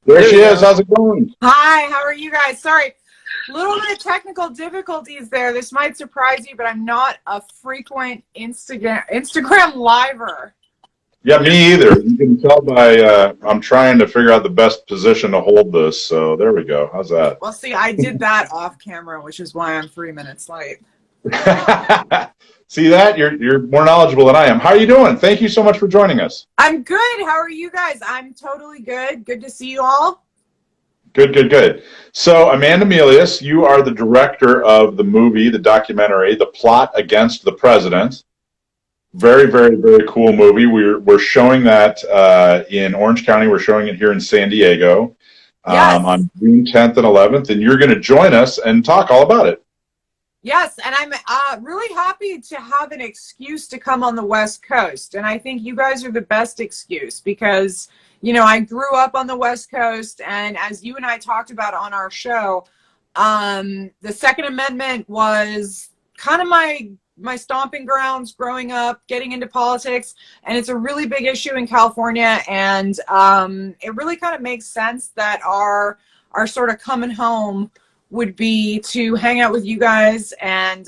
There There she we is. go. How's it going? Hi, how are you guys? Sorry, a little bit of technical difficulties there. This might surprise you, but I'm not a frequent Instagram liver. Yeah, me either. You can tell by I'm trying to figure out the best position to hold this. So there we go. How's that? Well, see, I did that off camera, which is why I'm 3 minutes late. See that? You're more knowledgeable than I am. How are you doing? Thank you so much for joining us. I'm good. How are you guys? I'm totally good. Good to see you all. Good, good, good. So Amanda Milius, you are the director of the movie, the documentary, The Plot Against the President. Very, very, very cool movie. We're showing that in Orange County. We're showing it here in San Diego Yes. on June 10th and 11th, and you're going to join us and talk all about it. Yes, and I'm really happy to have an excuse to come on the West Coast. And I think you guys are the best excuse because, you know, I grew up on the West Coast, and as you and I talked about on our show, the Second Amendment was kind of my stomping grounds growing up, getting into politics, and it's a really big issue in California. And it really kind of makes sense that our sort of coming home would be to hang out with you guys and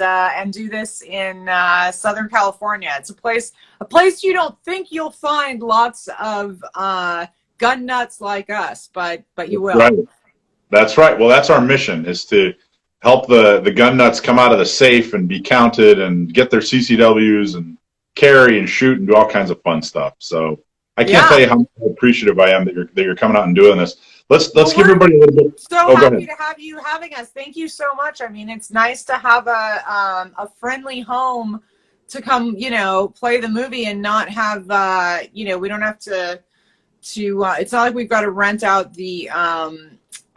do this in Southern California. It's a place you don't think you'll find lots of gun nuts like us, but you will. Right. That's right. Well, that's our mission, is to help the gun nuts come out of the safe and be counted and get their CCWs and carry and shoot and do all kinds of fun stuff. So I can't tell you how appreciative I am that you're coming out and doing this. Let's give everybody a little bit. So happy to have you having us. Thank you so much. I mean, it's nice to have a friendly home to come, you know, play the movie and not have, you know, we don't have to it's not like we've got to rent out the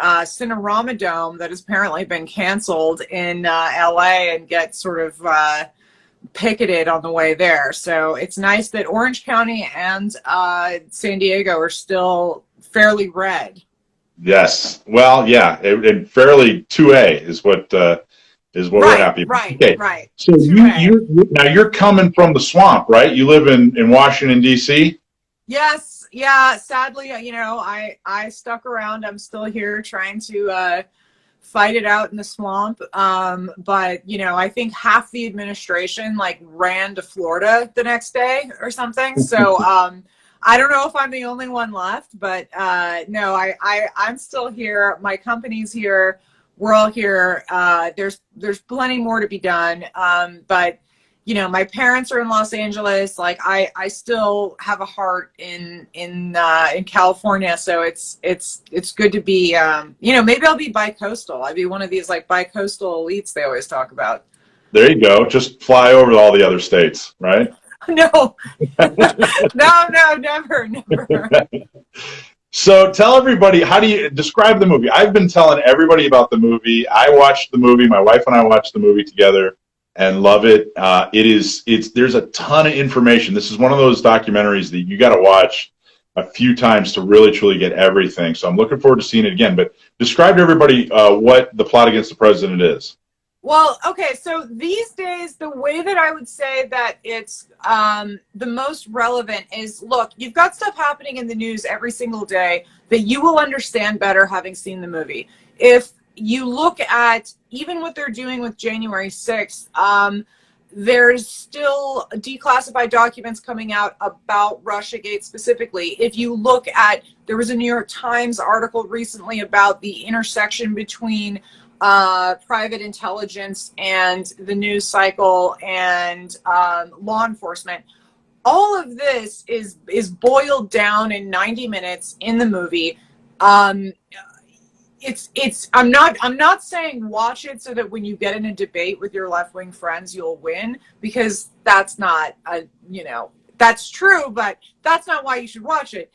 Cinerama Dome that has apparently been canceled in LA and get sort of picketed on the way there. So it's nice that Orange County and San Diego are still fairly red. Yes. Well, yeah, and fairly 2A is what we're happy about. Right, okay. right. So you're coming from the swamp, right? You live in Washington, D.C.? Yes. Yeah. Sadly, you know, I stuck around. I'm still here trying to fight it out in the swamp. But, you know, I think half the administration like ran to Florida the next day or something. So I don't know if I'm the only one left, but no, I'm still here. My company's here. We're all here. There's plenty more to be done. But you know, my parents are in Los Angeles. Like I still have a heart in California. So it's good to be. You know, maybe I'll be bi-coastal. I'd be one of these like bi-coastal elites they always talk about. There you go. Just fly over to all the other states, right? No, no, never. So tell everybody, how do you describe the movie? I've been telling everybody about the movie. I watched the movie. My wife and I watched the movie together and love it. There's a ton of information. This is one of those documentaries that you got to watch a few times to really, truly get everything. So I'm looking forward to seeing it again. But describe to everybody what The Plot Against the President is. Well, okay, so these days, the way that I would say that it's the most relevant is, look, you've got stuff happening in the news every single day that you will understand better having seen the movie. If you look at even what they're doing with January 6th, there's still declassified documents coming out about Russiagate specifically. If you look at, there was a New York Times article recently about the intersection between private intelligence and the news cycle and law enforcement. All of this is boiled down in 90 minutes in the movie. I'm not saying watch it so that when you get in a debate with your left-wing friends you'll win, because that's not that's true, but that's not why you should watch it.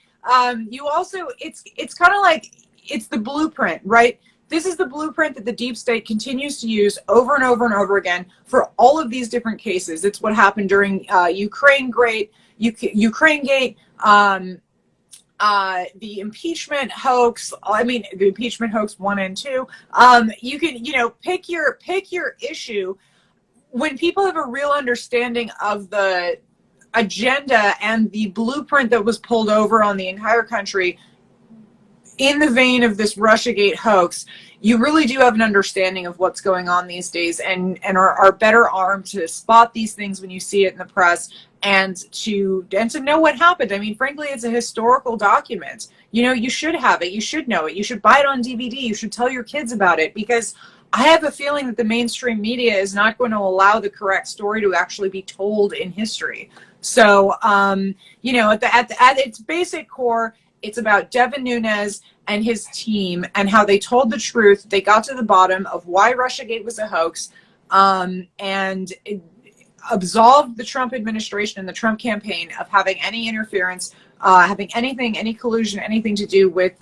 You also, it's kind of like, it's the blueprint, right? This is the blueprint that the deep state continues to use over and over and over again for all of these different cases. It's what happened during Ukraine-Gate, the impeachment hoax. I mean, the impeachment hoax 1 and 2. You can, pick your issue. When people have a real understanding of the agenda and the blueprint that was pulled over on the entire country, in the vein of this Russiagate hoax, you really do have an understanding of what's going on these days, and are better armed to spot these things when you see it in the press, and to know what happened. I mean, frankly, it's a historical document. You know, you should have it. You should know it. You should buy it on DVD. You should tell your kids about it, because I have a feeling that the mainstream media is not going to allow the correct story to actually be told in history. So, you know, at its basic core, it's about Devin Nunes and his team and how they told the truth. They got to the bottom of why Russiagate was a hoax, and it absolved the Trump administration and the Trump campaign of having any interference, having any collusion, anything to do with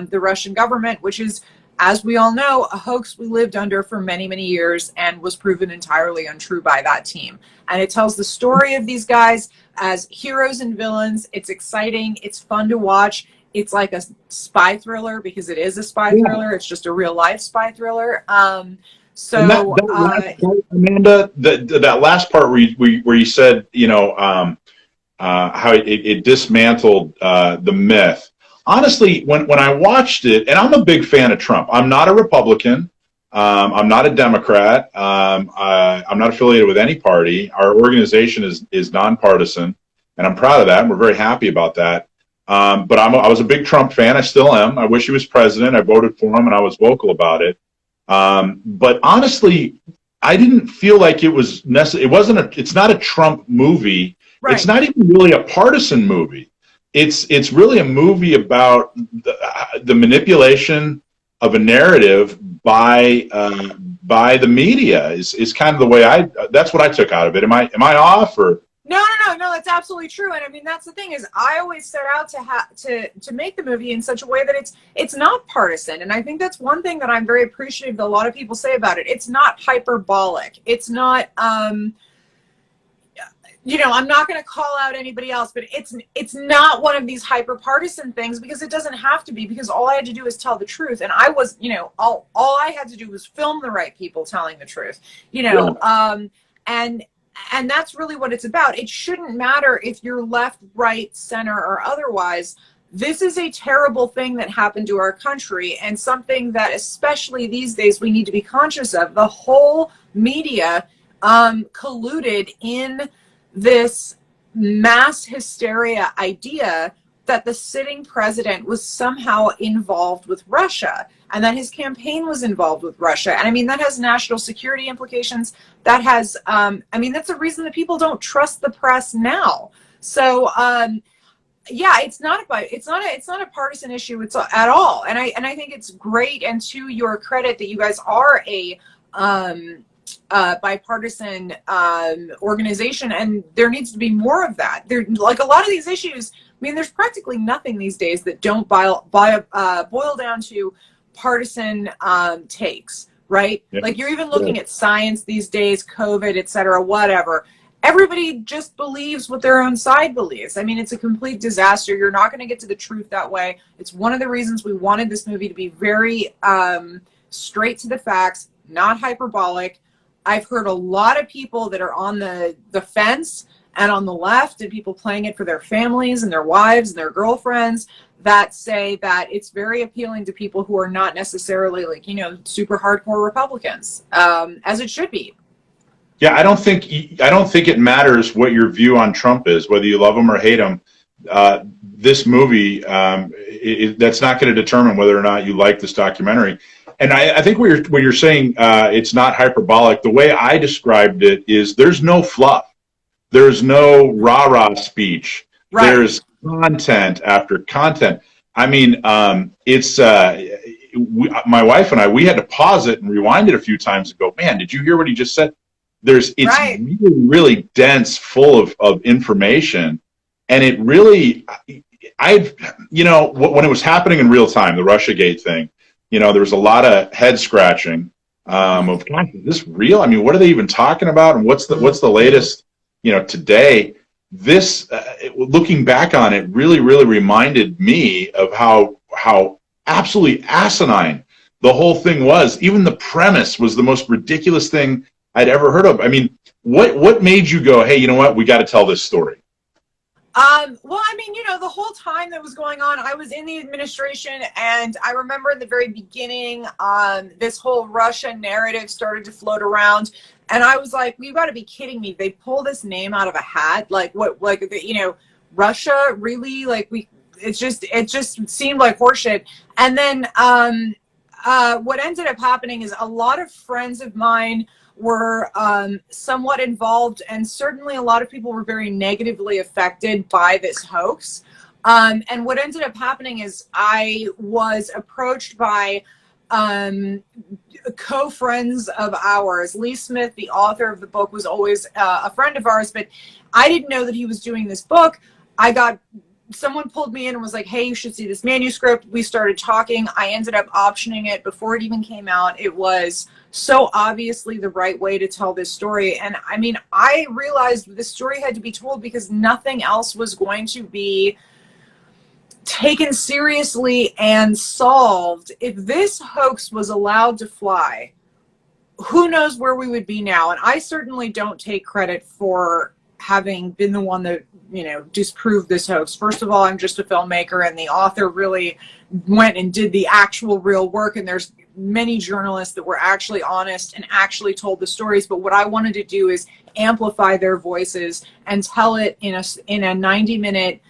the Russian government, which is, as we all know, a hoax we lived under for many, many years and was proven entirely untrue by that team. And it tells the story of these guys as heroes and villains. It's exciting. It's fun to watch. It's like a spy thriller, because it is a spy thriller. It's just a real life spy thriller. So, that last part, Amanda, that last part where you said, you know, how it dismantled the myth. Honestly, when I watched it, and I'm a big fan of Trump. I'm not a Republican. I'm not a Democrat. I'm not affiliated with any party. Our organization is nonpartisan, and I'm proud of that, and we're very happy about that. But I was a big Trump fan. I still am. I wish he was president. I voted for him, and I was vocal about it. But honestly, I didn't feel like it was necessary. It's not a Trump movie. Right. It's not even really a partisan movie. It's really a movie about the manipulation of a narrative by the media is kind of the way that's what I took out of it. Am I off, or? No, that's absolutely true. And I mean, that's the thing, is I always set out to make the movie in such a way that it's not partisan. And I think that's one thing that I'm very appreciative that a lot of people say about it. It's not hyperbolic. It's not, you know, I'm not going to call out anybody else, but it's not one of these hyper partisan things, because it doesn't have to be, because all I had to do is tell the truth. And I was, you know, all I had to do was film the right people telling the truth, you know, and that's really what it's about. It shouldn't matter if you're left, right, center, or otherwise. This is a terrible thing that happened to our country, and something that especially these days we need to be conscious of. The whole media colluded in this mass hysteria idea that the sitting president was somehow involved with Russia, and that his campaign was involved with Russia. And I mean, that has national security implications. That has, I mean, that's the reason that people don't trust the press now. So, yeah, it's not a partisan issue. It's at all. And I think it's great. And to your credit, that you guys are a bipartisan organization, and there needs to be more of that. There, like a lot of these issues, I mean, there's practically nothing these days that don't boil down to partisan takes, right? Yeah. Like, you're even looking at science these days, COVID, et cetera, whatever. Everybody just believes what their own side believes. I mean, it's a complete disaster. You're not going to get to the truth that way. It's one of the reasons we wanted this movie to be very straight to the facts, not hyperbolic. I've heard a lot of people that are on the fence and on the left, and people playing it for their families and their wives and their girlfriends, that say that it's very appealing to people who are not necessarily, like, you know, super hardcore Republicans, as it should be. Yeah, I don't think it matters what your view on Trump is, whether you love him or hate him. This movie, that's not going to determine whether or not you like this documentary. And I think what you're saying, it's not hyperbolic. The way I described it is, there's no fluff. There's no rah-rah speech. Right. There's content after content. I mean, it's my wife and I, we had to pause it and rewind it a few times and go, man, did you hear what he just said? It's really, really dense, full of information. And it really, you know, when it was happening in real time, the Russiagate thing, you know, there was a lot of head scratching of, God, is this real? I mean, what are they even talking about? And what's the latest, you know, today? This, looking back on it, really, really reminded me of how absolutely asinine the whole thing was. Even the premise was the most ridiculous thing I'd ever heard of. I mean, what made you go, hey, you know what, we got to tell this story? Well, I mean, the whole time that was going on, I was in the administration, and I remember in the very beginning, this whole Russia narrative started to float around, and I was like, "You got to be kidding me! They pull this name out of a hat, like what, like Russia, really? Like it just seemed like horseshit." And then, what ended up happening is a lot of friends of mine were somewhat involved, and certainly a lot of people were very negatively affected by this hoax. And what ended up happening is I was approached by co-friends of ours. Lee Smith, the author of the book, was always a friend of ours, but I didn't know that he was doing this book. Someone pulled me in and was like, "Hey, you should see this manuscript." We started talking. I ended up optioning it before it even came out. It was so obviously the right way to tell this story. And I mean, I realized this story had to be told because nothing else was going to be taken seriously and solved. If this hoax was allowed to fly, who knows where we would be now? And I certainly don't take credit for having been the one that disproved this hoax. First of all, I'm just a filmmaker, and the author really went and did the actual real work, and there's many journalists that were actually honest and actually told the stories. But what I wanted to do is amplify their voices and tell it in a 90-minute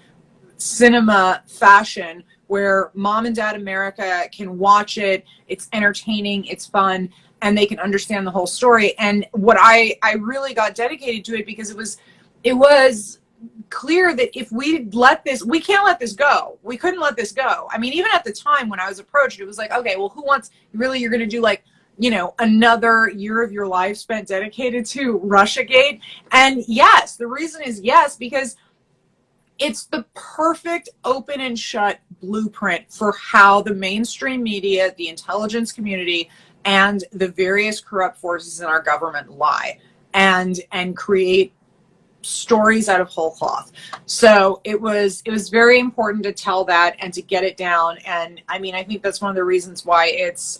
cinema fashion where mom and dad America can watch it. It's entertaining, it's fun, and they can understand the whole story. And what I really got dedicated to it because it was clear that if we can't let this go. We couldn't let this go. I mean, even at the time when I was approached, it was like, okay, well, you're going to do like, another year of your life spent dedicated to Russiagate? And yes, the reason is yes, because it's the perfect open and shut blueprint for how the mainstream media, the intelligence community, and the various corrupt forces in our government lie and create stories out of whole cloth. So it was very important to tell that and to get it down. And I mean, I think that's one of the reasons why it's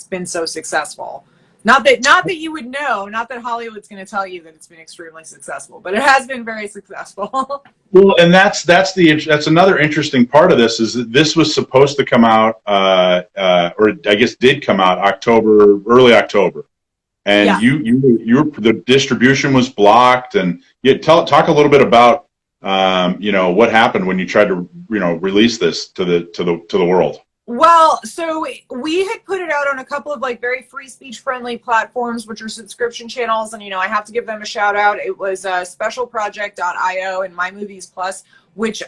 been so successful. Not that you would know, not that Hollywood's going to tell you that it's been extremely successful, but it has been very successful. Well, and that's another interesting part of this is that this was supposed to come out, or I guess did come out early October. And Yeah. the distribution was blocked, and talk a little bit about what happened when you tried to release this to the world. Well, so we had put it out on a couple of like very free speech friendly platforms, which are subscription channels, and I have to give them a shout out. It was specialproject.io and My Movies Plus, which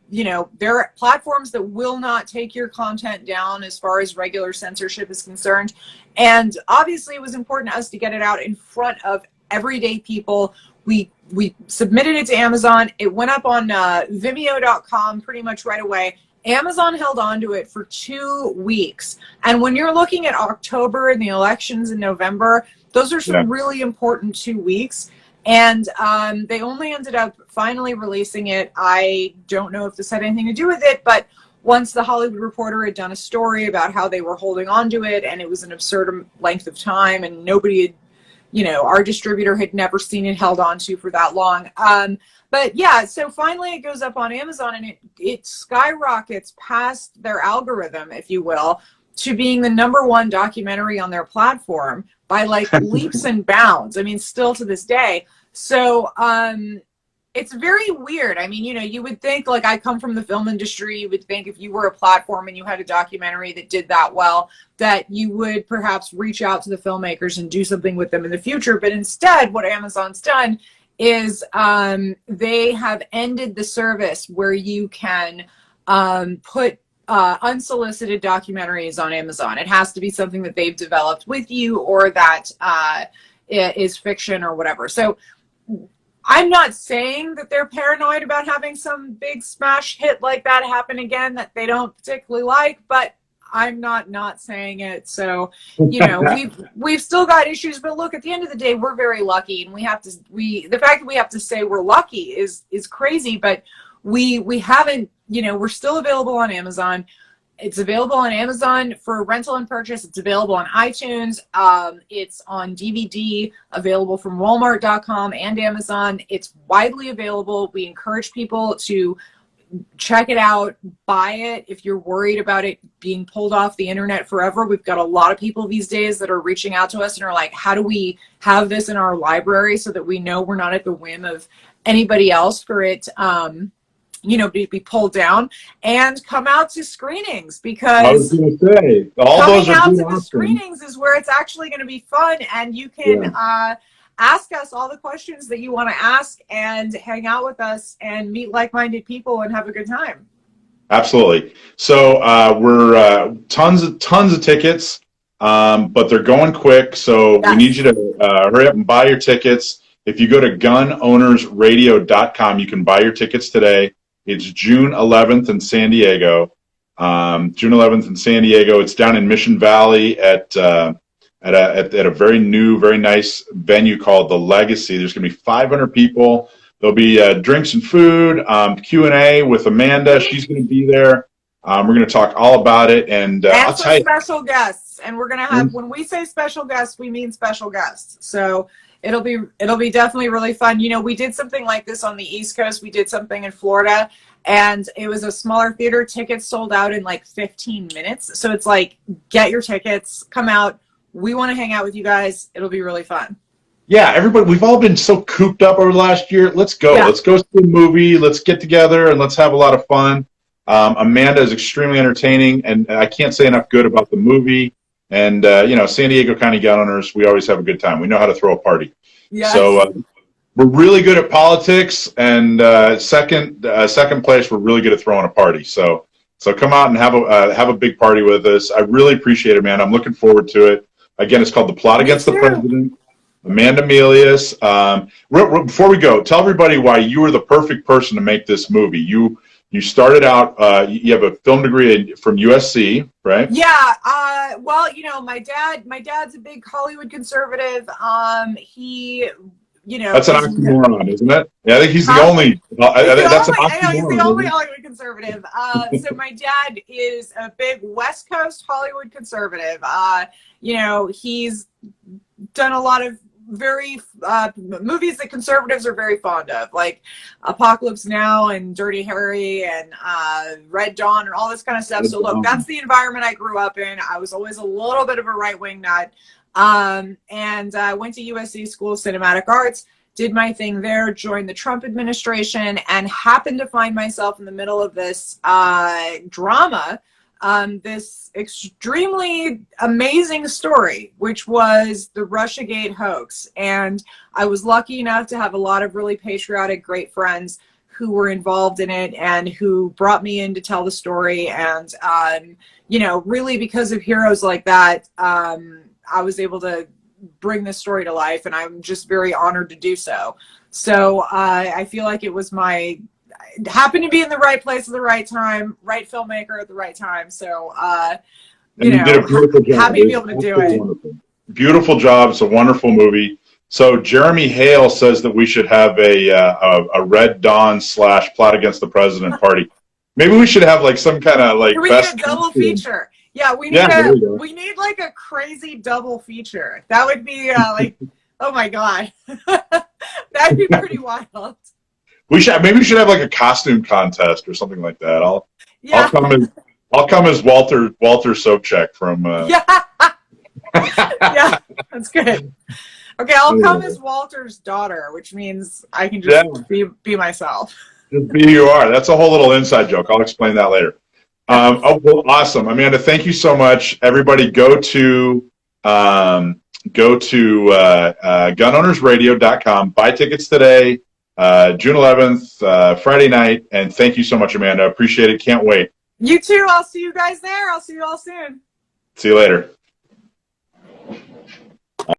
they're platforms that will not take your content down as far as regular censorship is concerned. And obviously it was important to us to get it out in front of everyday people. We submitted it to Amazon. It went up on Vimeo.com pretty much right away. Amazon held on to it for 2 weeks. And when you're looking at October and the elections in November, those are some really important 2 weeks. And they only ended up finally releasing it. I don't know if this had anything to do with it, but once the Hollywood Reporter had done a story about how they were holding on to it, and it was an absurd length of time, and nobody had, our distributor had never seen it held on to for that long. But yeah, so finally it goes up on Amazon, and it skyrockets past their algorithm, if you will, to being the #1 documentary on their platform by like leaps and bounds. I mean, still to this day. So it's very weird. I mean, you would think, like, I come from the film industry, you would think if you were a platform and you had a documentary that did that well, that you would perhaps reach out to the filmmakers and do something with them in the future. But instead, what Amazon's done is they have ended the service where you can put unsolicited documentaries on Amazon. It has to be something that they've developed with you, or that is fiction or whatever. So I'm not saying that they're paranoid about having some big smash hit like that happen again that they don't particularly like, but I'm not saying it. So, we've still got issues, but look, at the end of the day, we're very lucky, and the fact that we have to say we're lucky is crazy, but we haven't, we're still available on Amazon. It's available on Amazon for rental and purchase. It's available on iTunes. It's on DVD, available from Walmart.com and Amazon. It's widely available. We encourage people to check it out, buy it. If you're worried about it being pulled off the internet forever, we've got a lot of people these days that are reaching out to us and are like, how do we have this in our library so that we know we're not at the whim of anybody else for it, be pulled down? And come out to screenings, because I was going to say, all coming those are out good to the options. screenings is where it's actually going to be fun, and you can ask us all the questions that you want to ask and hang out with us and meet like-minded people and have a good time. Absolutely. So we're tons of tickets, but they're going quick. So we need you to hurry up and buy your tickets. If you go to gunownersradio.com, you can buy your tickets today. It's June 11th in San Diego. June 11th in San Diego. It's down in Mission Valley at a very new, very nice venue called The Legacy. There's going to be 500 people. There'll be drinks and food, Q&A with Amanda. She's going to be there. We're going to talk all about it. And I'll tell you, special guests. And we're going to have, when we say special guests, we mean special guests. So it'll be definitely really fun. We did something like this on the East Coast. We did something in Florida, and it was a smaller theater. Tickets sold out in like 15 minutes. So it's like, get your tickets, come out. We want to hang out with you guys. It'll be really fun. Yeah, everybody, we've all been so cooped up over the last year. Let's go. Yeah. Let's go see a movie. Let's get together and let's have a lot of fun. Amanda is extremely entertaining, and I can't say enough good about the movie. And, San Diego County Gun Owners, we always have a good time. We know how to throw a party. Yes. So we're really good at politics, and second place, we're really good at throwing a party. So come out and have a big party with us. I really appreciate it, man. I'm looking forward to it. Again, it's called The Plot Against the President. Amanda Milius. Before we go, tell everybody why you were the perfect person to make this movie. You started out, you have a film degree from USC, right? Yeah. Well, my dad's a big Hollywood conservative. He, That's an oxymoron, isn't it? Yeah, I think he's the only. That's an oxymoron. I know, he's the only Hollywood conservative. So my dad is a big West Coast Hollywood conservative. He's done a lot of very movies that conservatives are very fond of, like Apocalypse Now and Dirty Harry and Red Dawn and all this kind of stuff. So look, that's the environment I grew up in. I was always a little bit of a right-wing nut. And I went to USC School of Cinematic Arts, did my thing there, joined the Trump administration, and happened to find myself in the middle of this drama, this extremely amazing story, which was the Russiagate hoax. And I was lucky enough to have a lot of really patriotic, great friends who were involved in it and who brought me in to tell the story. And, really because of heroes like that, I was able to bring this story to life, and I'm just very honored to do so. So I feel like it was happened to be in the right place at the right time, right filmmaker at the right time. So, you did a beautiful job. Happy to be able to do it. Wonderful. Beautiful job. It's a wonderful movie. So Jeremy Hale says that we should have a Red Dawn / Plot Against the President party. Maybe we should have like some kind of like we best need a double feature. Yeah, we need like a crazy double feature. That would be like, oh my God, that'd be pretty wild. Maybe we should have like a costume contest or something like that. I'll come as Walter Sobchak from. Yeah, that's good. Okay, I'll come as Walter's daughter, which means I can just be myself. Just be who you are. That's a whole little inside joke. I'll explain that later. Well, awesome, Amanda. Thank you so much. Everybody, go to gunownersradio.com. Buy tickets today, June 11th, Friday night. And thank you so much, Amanda. Appreciate it. Can't wait. You too. I'll see you guys there. I'll see you all soon. See you later.